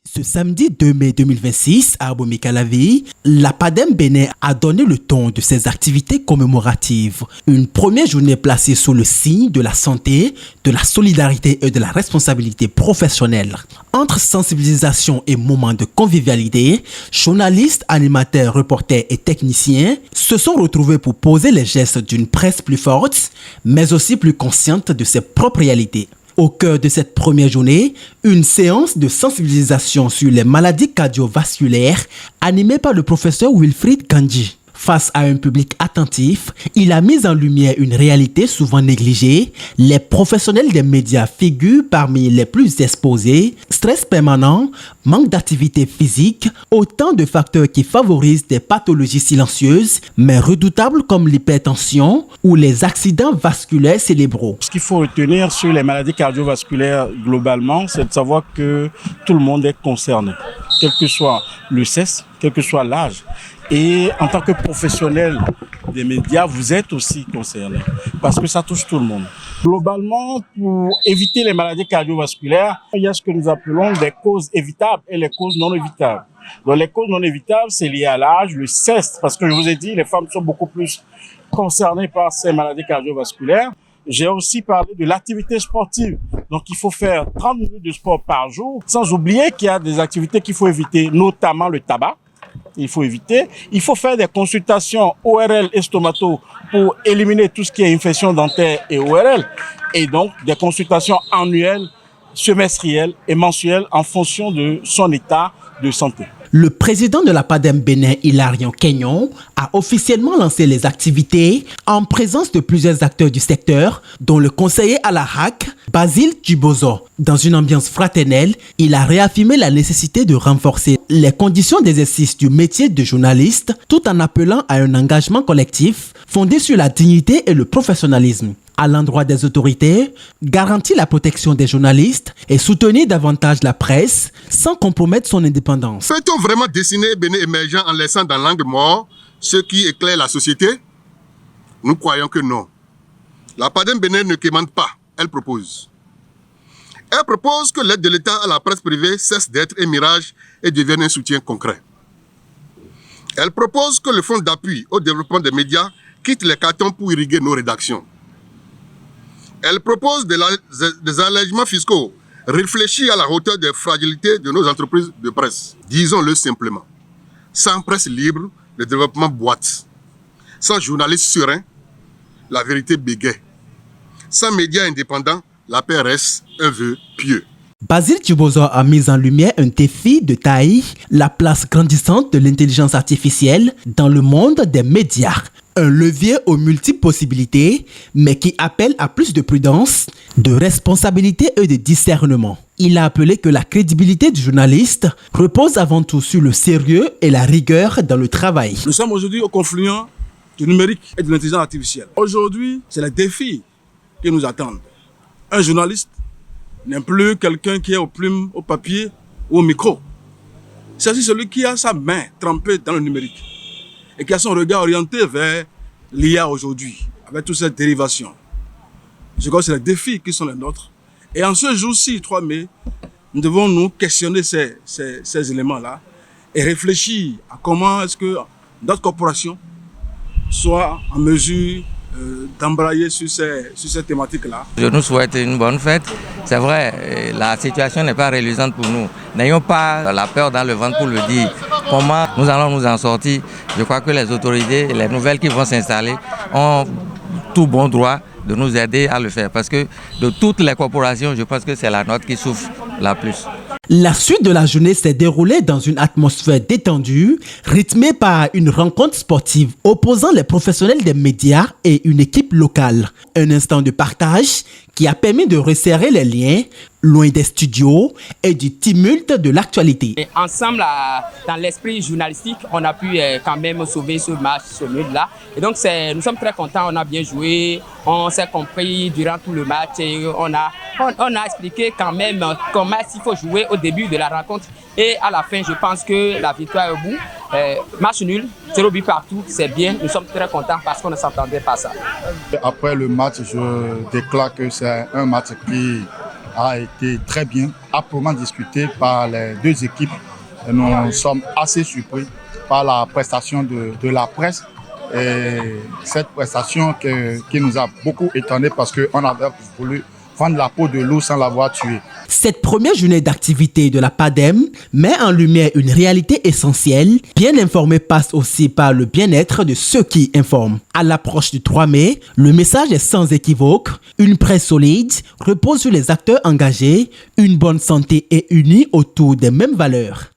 Ce samedi 2 mai 2026, à Abomey-Calavi, la PADEM Bénin a donné le ton de ses activités commémoratives. Une première journée placée sous le signe de la santé, de la solidarité et de la responsabilité professionnelle. Entre sensibilisation et moments de convivialité, journalistes, animateurs, reporters et techniciens se sont retrouvés pour poser les gestes d'une presse plus forte, mais aussi plus consciente de ses propres réalités. Au cœur de cette première journée, une séance de sensibilisation sur les maladies cardiovasculaires animée par le professeur Wilfried Kandji. Face à un public attentif, il a mis en lumière une réalité souvent négligée. Les professionnels des médias figurent parmi les plus exposés. Stress permanent, manque d'activité physique, autant de facteurs qui favorisent des pathologies silencieuses, mais redoutables comme l'hypertension ou les accidents vasculaires cérébraux. Ce qu'il faut retenir sur les maladies cardiovasculaires globalement, c'est de savoir que tout le monde est concerné, quel que soit le sexe, quel que soit l'âge. Et en tant que professionnel des médias, vous êtes aussi concerné parce que ça touche tout le monde. Globalement, pour éviter les maladies cardiovasculaires, il y a ce que nous appelons des causes évitables et les causes non évitables. Donc les causes non évitables, c'est lié à l'âge, le sexe, parce que je vous ai dit, les femmes sont beaucoup plus concernées par ces maladies cardiovasculaires. J'ai aussi parlé de l'activité sportive. Donc, il faut faire 30 minutes de sport par jour, sans oublier qu'il y a des activités qu'il faut éviter, notamment le tabac. Il faut éviter. Il faut faire des consultations ORL et stomato pour éliminer tout ce qui est infection dentaire et ORL. Et donc, des consultations annuelles, semestrielles et mensuelles en fonction de son état de santé. Le président de la PADEM Bénin, Hilarion Kenyon, a officiellement lancé les activités en présence de plusieurs acteurs du secteur, dont le conseiller à la HAC, Basile Djibozo. Dans une ambiance fraternelle, il a réaffirmé la nécessité de renforcer les conditions d'exercice du métier de journaliste, tout en appelant à un engagement collectif fondé sur la dignité et le professionnalisme. À l'endroit des autorités, garantir la protection des journalistes et soutenir davantage la presse sans compromettre son indépendance. Peut-on vraiment dessiner Bénin émergent en laissant dans l'angle mort ce qui éclaire la société? Nous croyons que non. La PADEM Bénin ne quémande pas, elle propose. Elle propose que l'aide de l'État à la presse privée cesse d'être un mirage et devienne un soutien concret. Elle propose que le fonds d'appui au développement des médias quitte les cartons pour irriguer nos rédactions. Elle propose des allègements fiscaux réfléchis à la hauteur des fragilités de nos entreprises de presse. Disons-le simplement, sans presse libre, le développement boite. Sans journalistes sereins, la vérité bégaie. Sans médias indépendants, la paix reste un vœu pieux. Basile Djibozo a mis en lumière un défi de taille, la place grandissante de l'intelligence artificielle dans le monde des médias. Un levier aux multiples possibilités, mais qui appelle à plus de prudence, de responsabilité et de discernement. Il a appelé que la crédibilité du journaliste repose avant tout sur le sérieux et la rigueur dans le travail. Nous sommes aujourd'hui au confluent du numérique et de l'intelligence artificielle. Aujourd'hui, c'est les défis qui nous attendent. Un journaliste n'est plus quelqu'un qui est aux plumes, au papier ou au micro. C'est aussi celui qui a sa main trempée dans le numérique et qui a son regard orienté vers l'IA aujourd'hui, avec toutes ces dérivations. Je crois que c'est les défis qui sont les nôtres. Et en ce jour-ci, 3 mai, nous devons nous questionner ces éléments-là et réfléchir à comment est-ce que notre corporation soit en mesure d'embrayer sur ces thématiques-là. Je nous souhaite une bonne fête. C'est vrai, la situation n'est pas réalisante pour nous. N'ayons pas la peur dans le ventre pour le dire. Comment nous allons nous en sortir? Je crois que les autorités, les nouvelles qui vont s'installer, ont tout bon droit de nous aider à le faire. Parce que de toutes les corporations, je pense que c'est la nôtre qui souffre la plus. La suite de la journée s'est déroulée dans une atmosphère détendue, rythmée par une rencontre sportive opposant les professionnels des médias et une équipe locale. Un instant de partage qui a permis de resserrer les liens, loin des studios et du tumulte de l'actualité. Et ensemble, dans l'esprit journalistique, on a pu quand même sauver ce match, ce nul-là. Et donc, nous sommes très contents, on a bien joué, on s'est compris durant tout le match et on a expliqué quand même comment il faut jouer au début de la rencontre. Et à la fin, je pense que la victoire est au bout. Match nul, 0 but partout, c'est bien. Nous sommes très contents parce qu'on ne s'entendait pas ça. Après le match, je déclare que c'est un match qui a été très bien, âprement discuté par les deux équipes. Nous sommes assez surpris par la prestation de la presse. Et cette prestation qui nous a beaucoup étonné parce qu'on avait voulu prendre la peau de loup sans l'avoir tué. Cette première journée d'activité de la PADEM met en lumière une réalité essentielle. Bien informer passe aussi par le bien-être de ceux qui informent. À l'approche du 3 mai, le message est sans équivoque. Une presse solide repose sur les acteurs engagés, une bonne santé et unie autour des mêmes valeurs.